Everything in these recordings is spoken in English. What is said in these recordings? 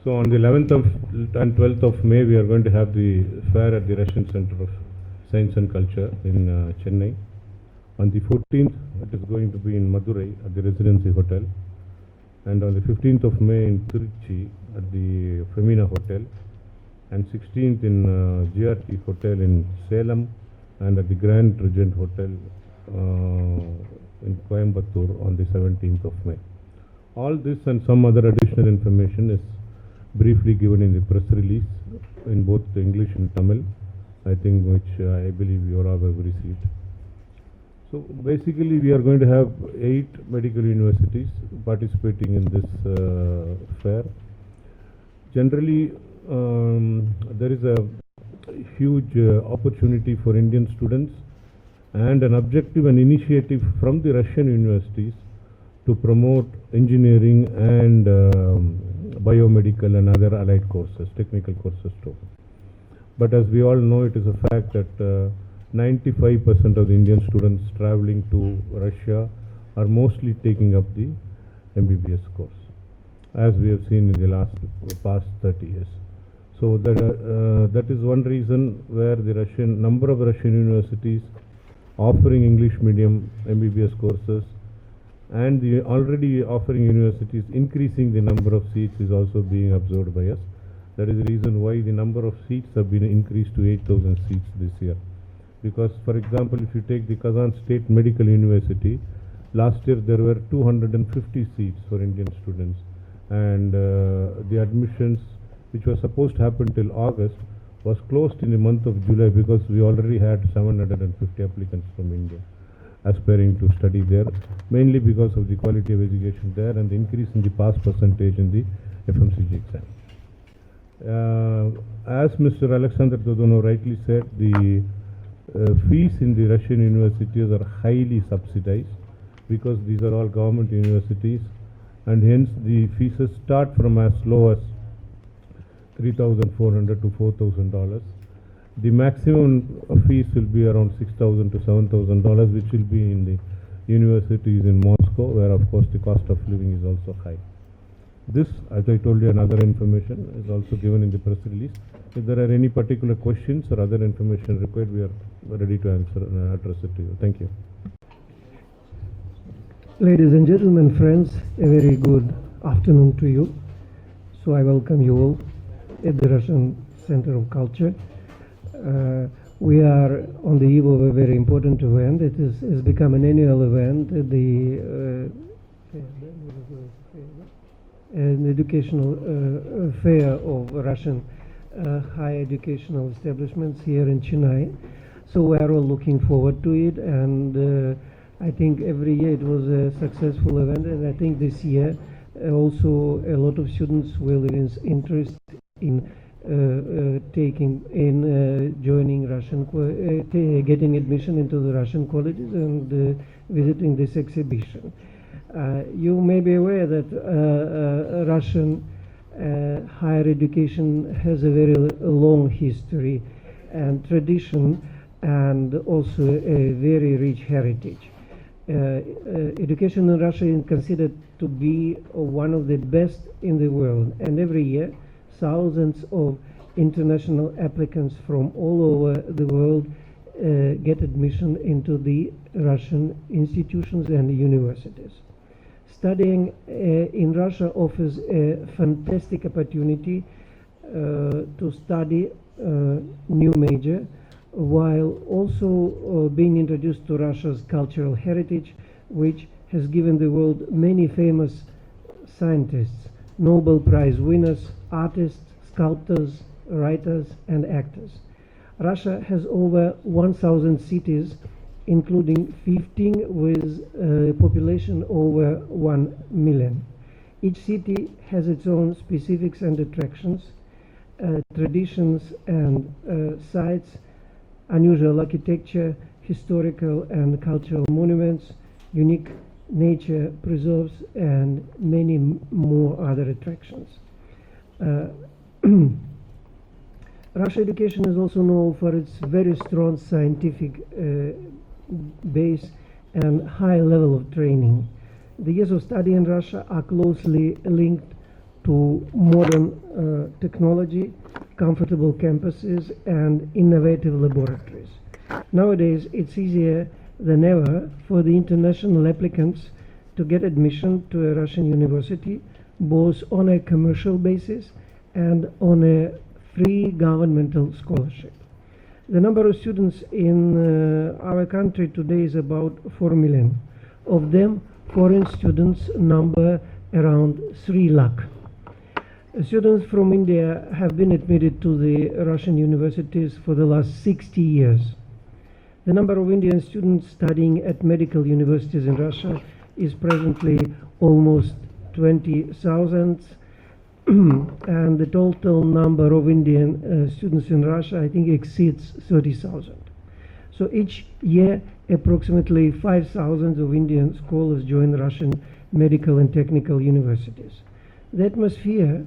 So on the 11th of and 12th of May, we are going to have the fair at the Russian Center of Science and Culture in Chennai. On the 14th, it is going to be in Madurai at the Residency Hotel. And on the 15th of May in Trichy at the Femina Hotel. And 16th in GRT Hotel in Salem and at the Grand Regent Hotel in Coimbatore on the 17th of May. All this and some other additional information is briefly given in the press release in both English and Tamil, I think, which I believe you all have received. So basically we are going to have 8 medical universities participating in this fair. Generally there is a huge opportunity for Indian students and an objective and initiative from the Russian universities to promote engineering and biomedical and other allied courses, technical courses too. But as we all know, it is a fact that 95% of the Indian students traveling to Russia are mostly taking up the MBBS course, as we have seen in the past 30 years. So that is one reason where the number of Russian universities offering English medium MBBS courses and the already offering universities increasing the number of seats is also being observed by us. That is the reason why the number of seats have been increased to 8,000 seats this year. Because, for example, if you take the Kazan State Medical University, last year there were 250 seats for Indian students, and the admissions which was supposed to happen till August was closed in the month of July because we already had 750 applicants from India aspiring to study there, mainly because of the quality of education there and the increase in the pass percentage in the FMCG exam. As Mr. Alexander Dodonov rightly said, the fees in the Russian universities are highly subsidized because these are all government universities, and hence the fees start from as low as $3,400 to $4,000. The maximum fees will be around $6,000 to $7,000, which will be in the universities in Moscow, where of course the cost of living is also high. This, as I told you, another information is also given in the press release. If there are any particular questions or other information required, we are ready to answer and address it to you. Thank you. Ladies and gentlemen, friends, a very good afternoon to you. So I welcome you all at the Russian Center of Culture. We are on the eve of a very important event. It has become an annual event, an educational fair of Russian higher educational establishments here in Chennai. So we are all looking forward to it, and I think every year it was a successful event, and I think this year also a lot of students will have interest in joining Russian, getting admission into the Russian colleges and visiting this exhibition. You may be aware that Russian higher education has a very long history and tradition, and also a very rich heritage. Education in Russia is considered to be one of the best in the world, and every year thousands of international applicants from all over the world get admission into the Russian institutions and universities. Studying in Russia offers a fantastic opportunity to study new major, while also being introduced to Russia's cultural heritage, which has given the world many famous scientists, Nobel Prize winners, artists, sculptors, writers, and actors. Russia has over 1,000 cities, including 15 with a population over 1 million. Each city has its own specifics and attractions, traditions and sites, unusual architecture, historical and cultural monuments, unique nature preserves, and many more other attractions. Russian education is also known for its very strong scientific base and high level of training. The years of study in Russia are closely linked to modern technology, comfortable campuses, and innovative laboratories. Nowadays, it's easier than ever for the international applicants to get admission to a Russian university, both on a commercial basis and on a free governmental scholarship. The number of students in our country today is about 4 million. Of them, foreign students number around 3 lakh. Students from India have been admitted to the Russian universities for the last 60 years. The number of Indian students studying at medical universities in Russia is presently almost 20,000, and the total number of Indian students in Russia, I think, exceeds 30,000. So each year, approximately 5,000 of Indian scholars join Russian medical and technical universities. The atmosphere,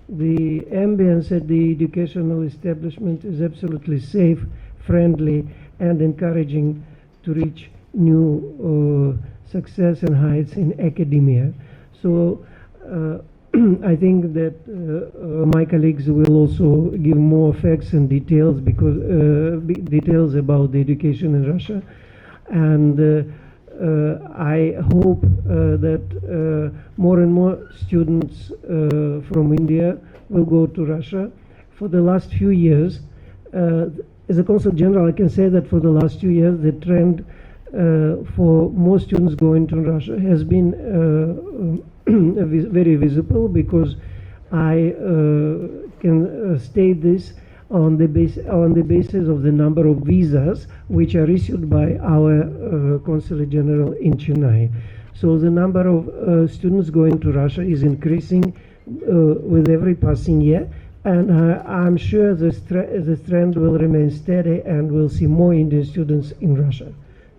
the ambience at the educational establishment is absolutely safe, friendly, and encouraging to reach new success and heights in academia. So I think that my colleagues will also give more facts and details details about the education in Russia, and I hope that more and more students from India will go to Russia. For the last few years, as a Consul General, I can say that for the last 2 years, the trend for more students going to Russia has been very visible, because I can state this on the basis of the number of visas which are issued by our Consulate General in Chennai. So the number of students going to Russia is increasing with every passing year, and I'm sure the trend will remain steady, and we'll see more Indian students in Russia.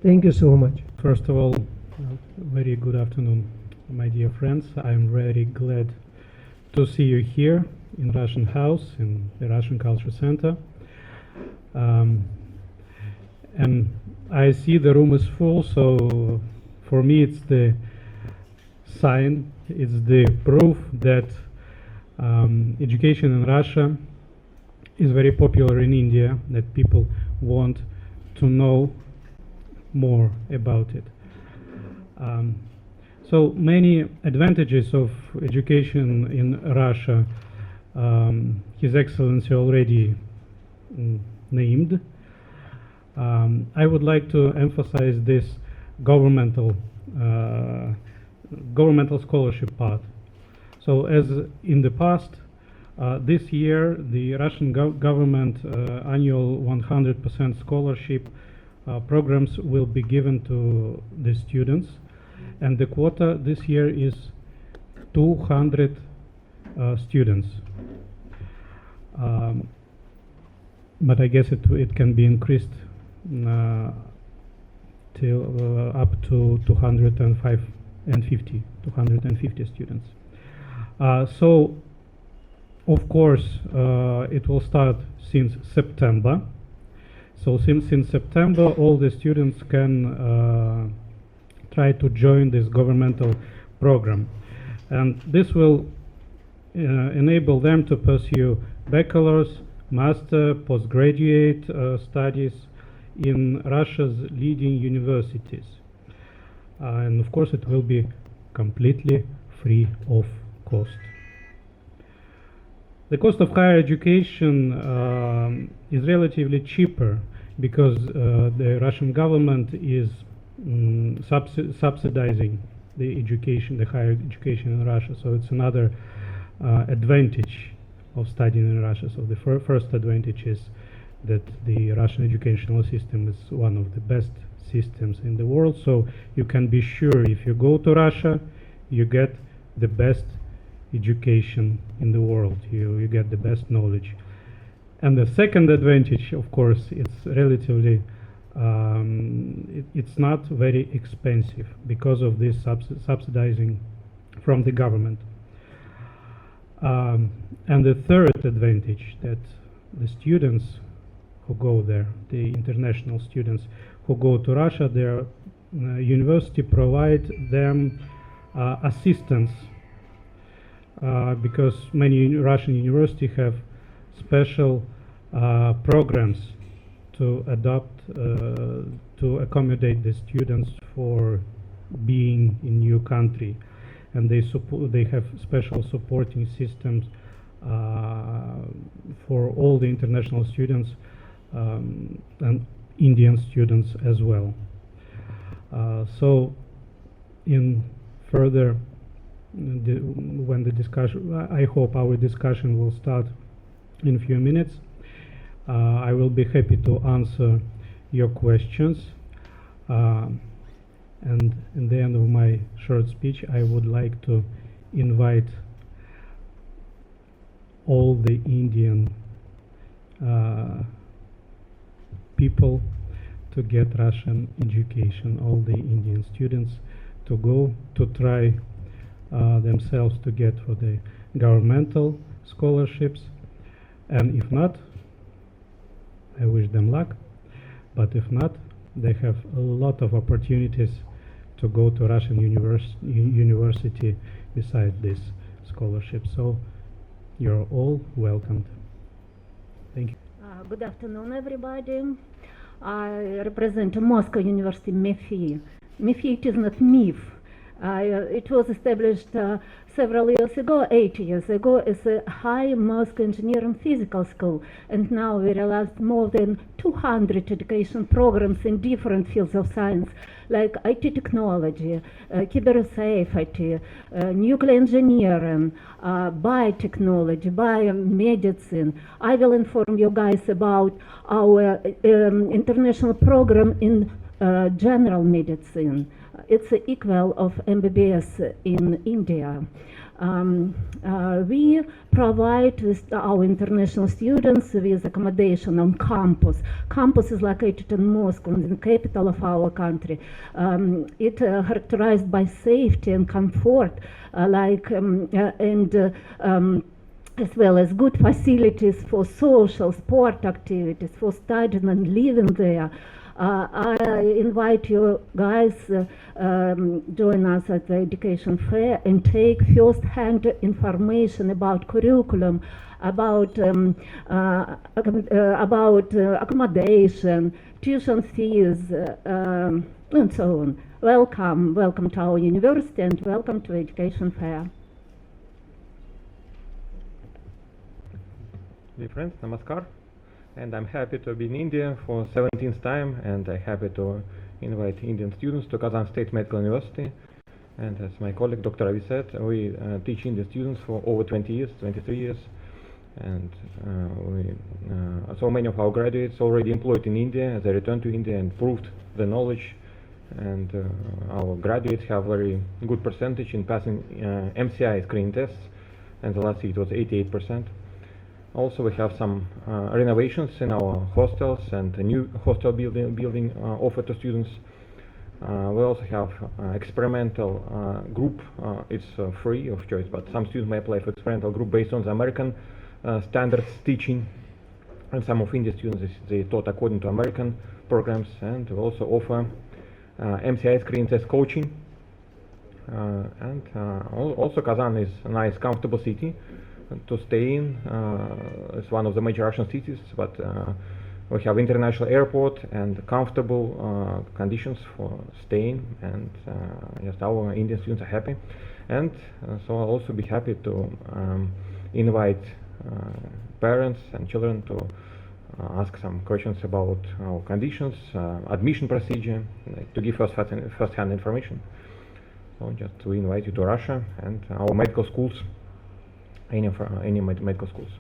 Thank you so much. First of all, very good afternoon, my dear friends. I'm very glad to see you here in Russian House, in the Russian Culture Center. And I see the room is full, so for me it's the sign, it's the proof that education in Russia is very popular in India, that people want to know more about it. So many advantages of education in Russia His Excellency already named. I would like to emphasize this governmental scholarship part. So as in the past, this year the Russian government annual 100% scholarship programs will be given to the students, and the quota this year is 200 students. But I guess it can be increased till up to 250 students. So of course it will start since September. So since September, all the students can try to join this governmental program, and this will enable them to pursue bachelor's, master, postgraduate studies in Russia's leading universities. And of course it will be completely free of cost. The cost of higher education is relatively cheaper because the Russian government is subsidizing the higher education in Russia. So it's another advantage of studying in Russia. So the first advantage is that the Russian educational system is one of the best systems in the world. So you can be sure if you go to Russia, you get the best education in the world. You get the best knowledge. And the second advantage, of course, it's relatively it's not very expensive because of this subsidizing from the government. And the third advantage, that the students who go there, the international students who go to Russia, their university provide them assistance because many Russian universities have special programs to adopt, to accommodate the students for being in new country, and they have special supporting systems for all the international students and Indian students as well. So in further when the discussion, I hope our discussion will start in a few minutes. I will be happy to answer your questions. And in the end of my short speech, I would like to invite all the Indian people to get Russian education, all the Indian students to go to try themselves to get for the governmental scholarships, and if not, I wish them luck, but if not, they have a lot of opportunities to go to Russian university besides this scholarship. So you're all welcomed. Thank you. Good afternoon, everybody. I represent Moscow University MEFI. MEFI, it is not MIF. It was established several years ago, 8 years ago, as a high Moscow engineering physical school, and now we realized more than 200 education programs in different fields of science, like IT technology, cyber safety, nuclear engineering, biotechnology, biomedicine. I will inform you guys about our international program in general medicine. It's the equal of MBBS in India. We provide our international students with accommodation on campus. Campus is located in Moscow, in the capital of our country. It characterized by safety and comfort, as well as good facilities for social sport activities, for studying and living there. I invite you guys join us at the education fair and take first-hand information about curriculum, about accommodation, tuition fees, and so on. Welcome to our university and welcome to education fair. Dear friends, namaskar. And I'm happy to be in India for 17th time, and I'm happy to invite Indian students to Kazan State Medical University. And as my colleague Dr. Avi said, we teach Indian students for over 20 years, 23 years. And so many of our graduates already employed in India. They returned to India and proved the knowledge. And our graduates have very good percentage in passing MCI screening tests. And the last year it was 88%. Also, we have some renovations in our hostels and a new hostel building offered to students. We also have experimental group. It's free of choice, but some students may apply for experimental group based on the American standards teaching, and some of Indian students they taught according to American programs. And we also offer MCI screening test coaching. And also Kazan is a nice, comfortable city to stay in. It's one of the major Russian cities, but we have international airport and comfortable conditions for staying, and just our Indian students are happy. And so I'll also be happy to invite parents and children to ask some questions about our conditions, admission procedure, to give us first-hand information. So just we invite you to Russia and our medical schools, any medical schools.